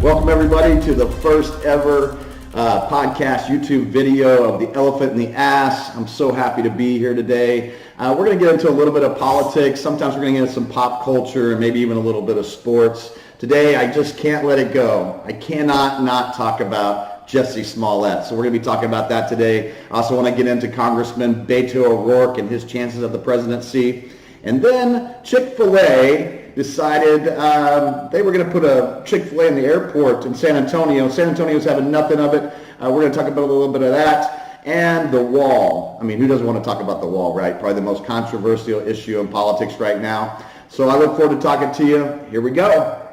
Welcome everybody to the first ever podcast YouTube video of The Elephant in the Ass. I'm so happy to be here today. We're going to get into a little bit of politics. Sometimes we're going to get into some pop culture and maybe even a little bit of sports. Today, I just can't let it go. I cannot not talk about Jussie Smollett. So we're going to be talking about that today. I also want to get into Congressman Beto O'Rourke and his chances of the presidency. And then Chick-fil-A decided they were going to put a Chick-fil-A in the airport in San Antonio. San Antonio's having nothing of it. We're going to talk about a little bit of that. And the wall. I mean, who doesn't want to talk about the wall, right? Probably the most controversial issue in politics right now. So I look forward to talking to you. Here we go.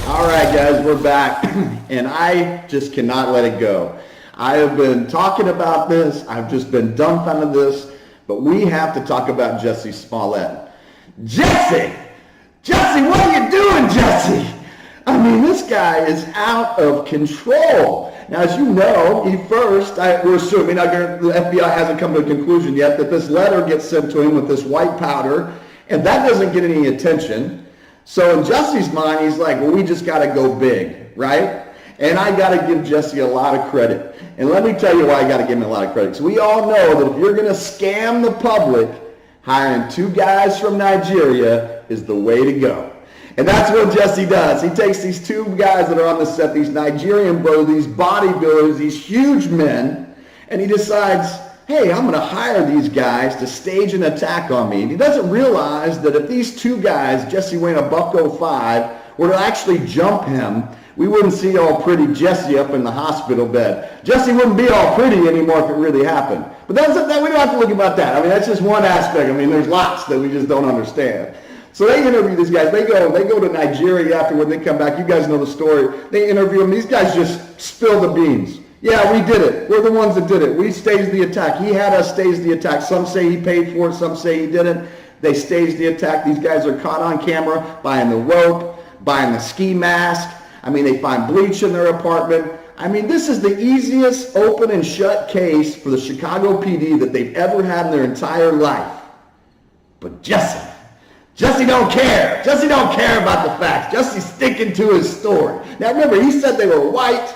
All right, guys, we're back. And I just cannot let it go. I have been talking about this. I've just been dumbfounded this. But we have to talk about Jussie Smollett. Jussie, what are you doing, Jussie? I mean, this guy is out of control. Now, as you know, we're assuming, the FBI hasn't come to a conclusion yet, that this letter gets sent to him with this white powder, and that doesn't get any attention. So in Jussie's mind, he's like, well, we just got to go big, right? And I got to give Jussie a lot of credit. And let me tell you why I got to give him a lot of credit. So we all know that if you're going to scam the public, hiring two guys from Nigeria is the way to go. And that's what Jussie does. He takes these two guys that are on the set, these Nigerian bros, these bodybuilders, these huge men, and he decides, hey, I'm going to hire these guys to stage an attack on me. And he doesn't realize that if these two guys, Jussie weighing $105, were to actually jump him, we wouldn't see all pretty Jussie up in the hospital bed. Jussie wouldn't be all pretty anymore if it really happened. But we don't have to look about that. I mean, that's just one aspect. I mean, there's lots that we just don't understand. So they interview these guys. They go to Nigeria afterward. They come back. You guys know the story. They interview them. These guys just spill the beans. Yeah, we did it. We're the ones that did it. We staged the attack. He had us stage the attack. Some say he paid for it. Some say he didn't. They staged the attack. These guys are caught on camera buying the rope, buying the ski mask. I mean, they find bleach in their apartment. I mean, this is the easiest open and shut case for the Chicago PD that they've ever had in their entire life. But Jussie don't care. Jussie don't care about the facts. Jussie's sticking to his story. Now remember, he said they were white,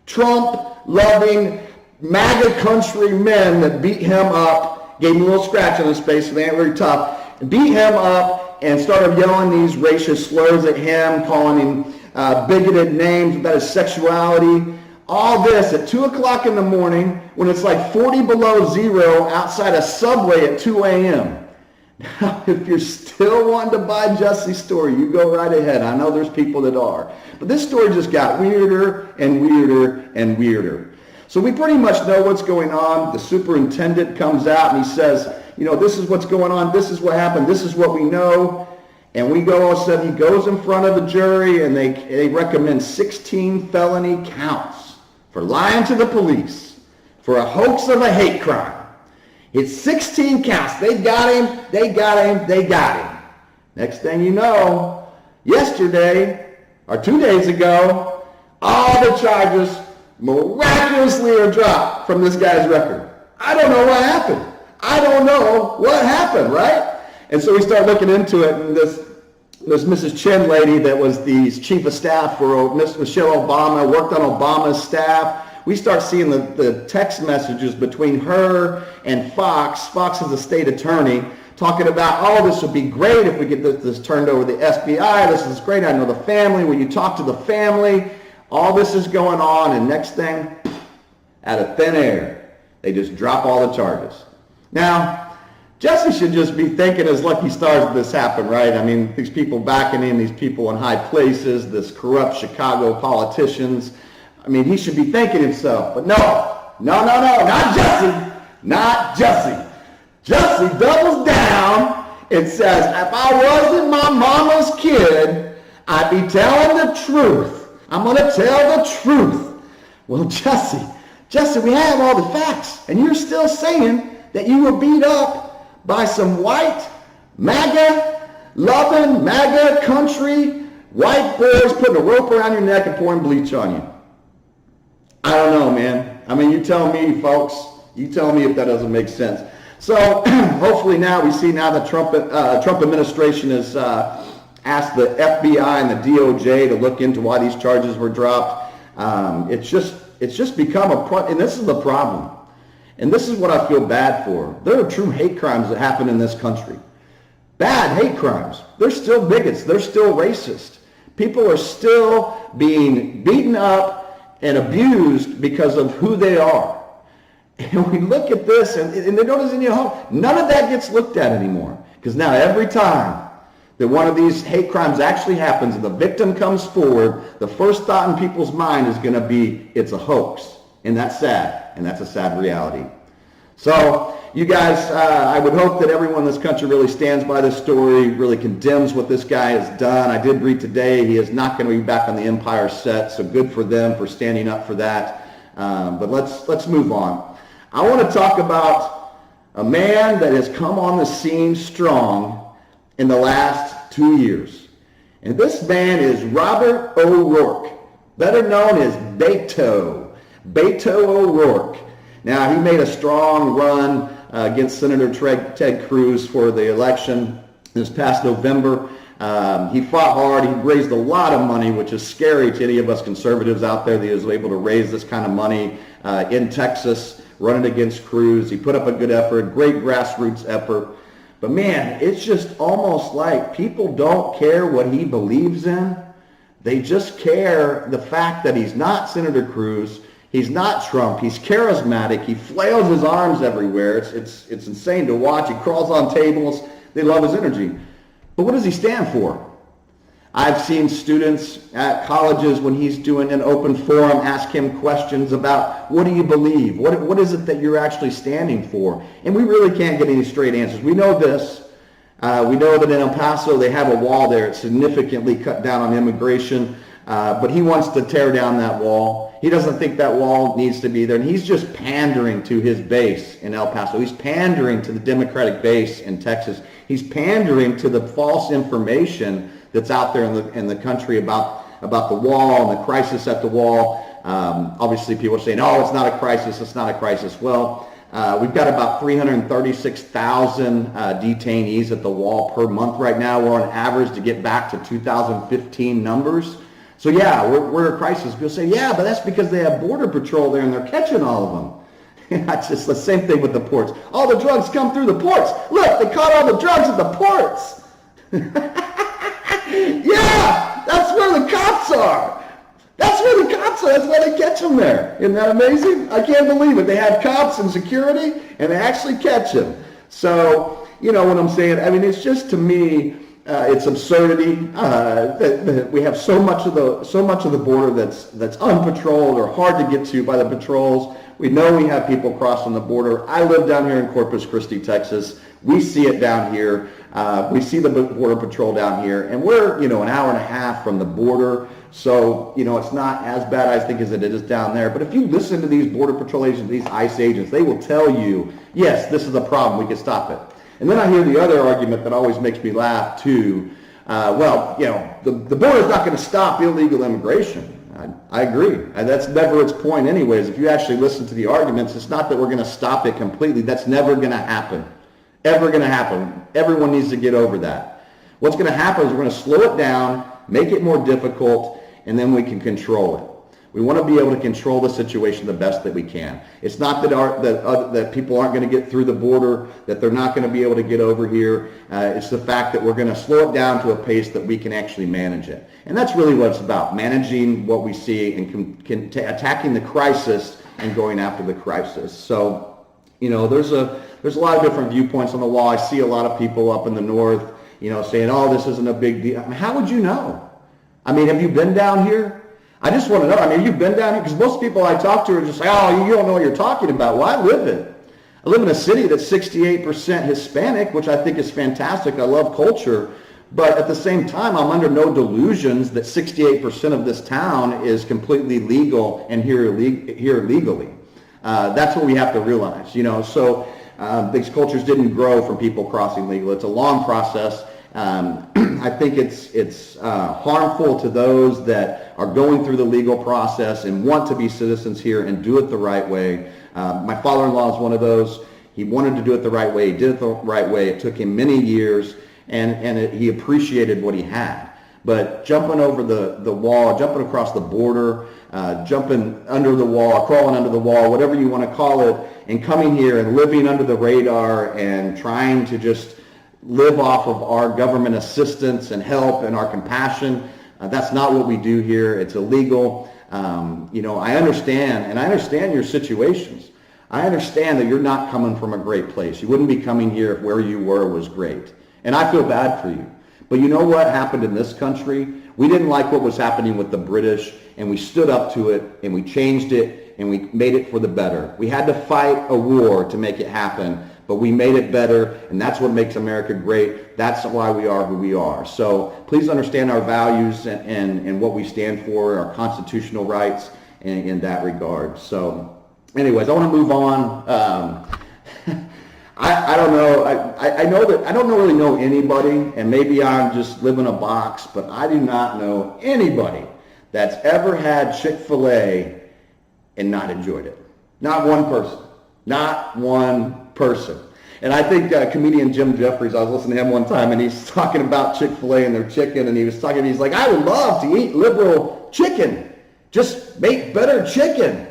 Trump-loving, MAGA country men that beat him up, gave him a little scratch on his face, so they ain't very tough, beat him up and started yelling these racist slurs at him, calling him bigoted names about his sexuality. All this at 2 o'clock in the morning when it's like 40 below zero outside a Subway at 2 a.m. Now, if you're still wanting to buy Jussie's story, you go right ahead. I know there's people that are. But this story just got weirder and weirder and weirder. So we pretty much know what's going on. The superintendent comes out and he says, this is what's going on. This is what happened. This is what we know. And we go, all of a sudden, he goes in front of the jury and they recommend 16 felony counts for lying to the police for a hoax of a hate crime. It's 16 counts. They got him. Next thing you know, yesterday, or 2 days ago, all the charges miraculously are dropped from this guy's record. I don't know what happened, right? And so we start looking into it, and this Mrs. Chen lady that was the chief of staff for Michelle Obama, worked on Obama's staff. We start seeing the text messages between her and Fox. Fox is a state attorney, talking about, this would be great if we get this turned over to the FBI. This is great. I know the family. When you talk to the family, all this is going on, and next thing, out of thin air, they just drop all the charges. Now, Jussie should just be thanking his lucky stars that this happened, right? I mean, these people backing in, these people in high places, this corrupt Chicago politicians. I mean, he should be thanking himself. But no, not Jussie. Jussie doubles down and says, if I wasn't my mama's kid, I'd be telling the truth. I'm going to tell the truth. Well, Jussie, we have all the facts, and you're still saying that you were beat up by some white, MAGA-loving, MAGA country, white boys putting a rope around your neck and pouring bleach on you. I don't know, man. I mean, you tell me, folks. You tell me if that doesn't make sense. So hopefully now we see the Trump administration is asked the FBI and the DOJ to look into why these charges were dropped. It's just become and this is the problem. And this is what I feel bad for. There are true hate crimes that happen in this country. Bad hate crimes. They're still bigots. They're still racist. People are still being beaten up and abused because of who they are. And we look at this, and they notice in your home, none of that gets looked at anymore. Because now every time that one of these hate crimes actually happens and the victim comes forward, the first thought in people's mind is going to be, it's a hoax. And that's sad. And that's a sad reality. So, you guys, I would hope that everyone in this country really stands by this story, really condemns what this guy has done. I did read today he is not going to be back on the Empire set, so good for them for standing up for that. But let's move on. I want to talk about a man that has come on the scene strong in the last 2 years. And this man is Robert O'Rourke, better known as Beto. Beto O'Rourke. Now, he made a strong run against Senator Ted Cruz for the election this past November. He fought hard. He raised a lot of money, which is scary to any of us conservatives out there that he was able to raise this kind of money in Texas, running against Cruz. He put up a good effort, great grassroots effort. But man, it's just almost like people don't care what he believes in. They just care the fact that he's not Senator Cruz. He's not Trump. He's charismatic. He flails his arms everywhere. It's insane to watch. He crawls on tables. They love his energy. But what does he stand for? I've seen students at colleges when he's doing an open forum ask him questions about what do you believe? What is it that you're actually standing for? And we really can't get any straight answers. We know this. We know that in El Paso they have a wall there. It's significantly cut down on immigration. But he wants to tear down that wall. He doesn't think that wall needs to be there. And he's just pandering to his base in El Paso. He's pandering to the Democratic base in Texas. He's pandering to the false information that's out there in the country about the wall and the crisis at the wall. Obviously, people are saying, oh, it's not a crisis. It's not a crisis. Well, we've got about 336,000 detainees at the wall per month right now. We're on average to get back to 2015 numbers. So yeah, we're a crisis. People say, yeah, but that's because they have Border Patrol there and they're catching all of them. It's just the same thing with the ports. All the drugs come through the ports. Look, they caught all the drugs at the ports. Yeah, that's where the cops are. That's where the cops are. That's why they catch them there. Isn't that amazing? I can't believe it. They have cops and security, and they actually catch them. So, you know what I'm saying? I mean, it's just, to me, it's absurdity that we have so much of the border that's unpatrolled or hard to get to by the patrols. We know we have people crossing the border. I live down here in Corpus Christi, Texas. We see it down here. We see the Border Patrol down here, and we're, an hour and a half from the border. So, it's not as bad, I think, as it is down there. But if you listen to these Border Patrol agents, these ICE agents, they will tell you, yes, this is a problem. We can stop it. And then I hear the other argument that always makes me laugh, too. The border's not going to stop illegal immigration. I agree. That's never its point anyways. If you actually listen to the arguments, it's not that we're going to stop it completely. That's never going to happen. Ever going to happen. Everyone needs to get over that. What's going to happen is we're going to slow it down, make it more difficult, and then we can control it. We want to be able to control the situation the best that we can. It's not that people aren't going to get through the border, that they're not going to be able to get over here. It's the fact that we're going to slow it down to a pace that we can actually manage it. And that's really what it's about, managing what we see and attacking the crisis and going after the crisis. So, there's a lot of different viewpoints on the wall. I see a lot of people up in the north, saying, oh, this isn't a big deal. I mean, how would you know? I mean, have you been down here? I just want to know. I mean, you've been down here? Because most people I talk to are just like, oh, you don't know what you're talking about. Well, I live it. I live in a city that's 68% Hispanic, which I think is fantastic. I love culture. But at the same time, I'm under no delusions that 68% of this town is completely legal and here legally. That's what we have to realize, So these cultures didn't grow from people crossing legal. It's a long process. I think it's harmful to those that are going through the legal process and want to be citizens here and do it the right way. My father-in-law is one of those. He wanted to do it the right way. He did it the right way. It took him many years. he appreciated what he had. But jumping over the wall, jumping across the border, jumping under the wall, crawling under the wall, whatever you want to call it, and coming here and living under the radar and trying to just live off of our government assistance and help and our compassion, that's not what we do here. It's illegal. I understand your situations. I understand that you're not coming from a great place. You wouldn't be coming here if where you were was great. And I feel bad for you. But you know what happened in this country? We didn't like what was happening with the British, and we stood up to it, and we changed it, and we made it for the better. We had to fight a war to make it happen, but we made it better, and that's what makes America great. That's why we are who we are. So please understand our values and what we stand for, our constitutional rights in that regard. So anyways, I want to move on. I don't know. I know that I don't really know anybody, and maybe I'm just living in a box, but I do not know anybody that's ever had Chick-fil-A and not enjoyed it. Not one person. Not one person. And I think comedian Jim Jeffries, I was listening to him one time, and he's talking about Chick-fil-A and their chicken, and he's like, I would love to eat liberal chicken. Just make better chicken.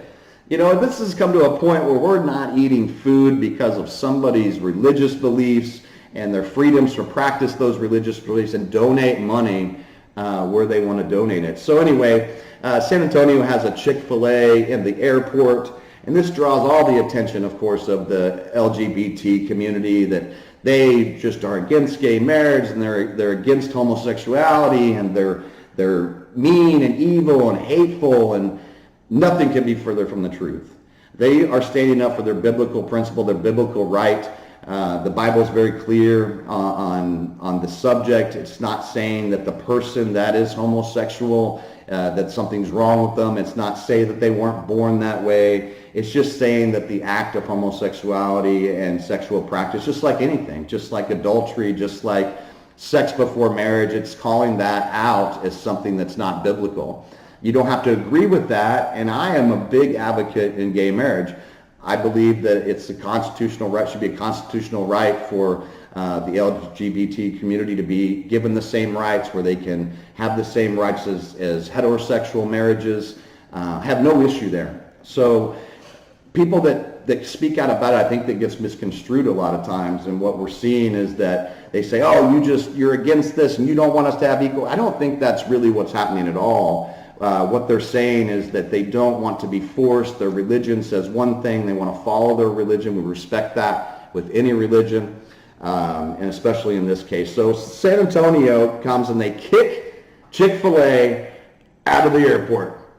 This has come to a point where we're not eating food because of somebody's religious beliefs and their freedoms to practice those religious beliefs and donate money where they want to donate it. So anyway, San Antonio has a Chick-fil-A in the airport, and this draws all the attention, of course, of the LGBT community, that they just are against gay marriage and they're against homosexuality, and they're mean and evil and hateful, and nothing can be further from the truth. They are standing up for their biblical principle, their biblical right. The Bible is very clear on the subject. It's not saying that the person that is homosexual, that something's wrong with them. It's not saying that they weren't born that way. It's just saying that the act of homosexuality and sexual practice, just like anything, just like adultery, just like sex before marriage, it's calling that out as something that's not biblical. You don't have to agree with that, and I am a big advocate in gay marriage. I believe that it's a constitutional right, should be a constitutional right for the LGBT community to be given the same rights, where they can have the same rights as heterosexual marriages. Have no issue there. So people that speak out about it, I think that gets misconstrued a lot of times, and what we're seeing is that they say, oh, you're against this and you don't want us to have equal. I don't think that's really what's happening at all. What they're saying is that they don't want to be forced. Their religion says one thing. They want to follow their religion. We respect that with any religion, and especially in this case. So San Antonio comes and they kick Chick-fil-A out of the airport.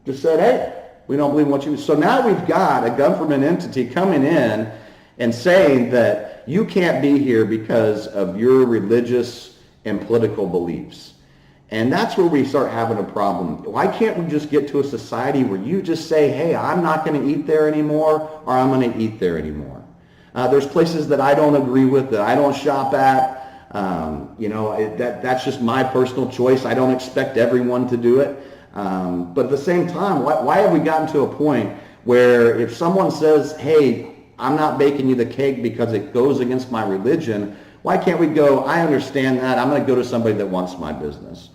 Just said, hey, we don't believe in what you do. So now we've got a government entity coming in and saying that you can't be here because of your religious and political beliefs. And that's where we start having a problem. Why can't we just get to a society where you just say, hey, I'm not going to eat there anymore, or I'm going to eat there anymore? There's places that I don't agree with, that I don't shop at. That's just my personal choice. I don't expect everyone to do it. But at the same time, why have we gotten to a point where if someone says, hey, I'm not baking you the cake because it goes against my religion, why can't we go, I understand that, I'm going to go to somebody that wants my business?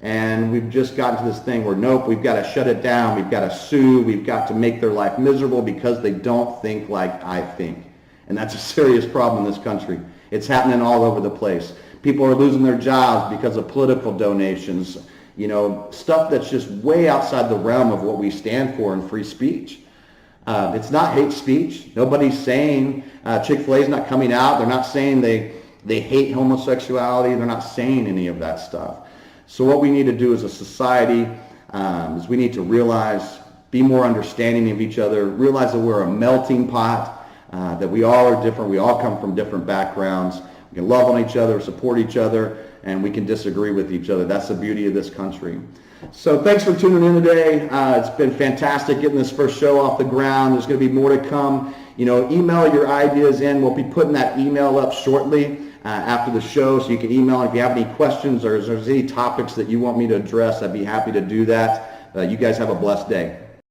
And we've just gotten to this thing where, nope, we've got to shut it down, we've got to sue, we've got to make their life miserable because they don't think like I think. And that's a serious problem in this country. It's happening all over the place. People are losing their jobs because of political donations, stuff that's just way outside the realm of what we stand for in free speech. It's not hate speech. Nobody's saying, Chick-fil-A is not coming out. They're not saying they hate homosexuality. They're not saying any of that stuff. So what we need to do as a society is we need to realize, be more understanding of each other, realize that we're a melting pot, that we all are different. We all come from different backgrounds. We can love on each other, support each other, and we can disagree with each other. That's the beauty of this country. So thanks for tuning in today. It's been fantastic getting this first show off the ground. There's going to be more to come. Email your ideas in. We'll be putting that email up shortly after the show, so you can email if you have any questions or if there's any topics that you want me to address. I'd be happy to do that. You guys have a blessed day.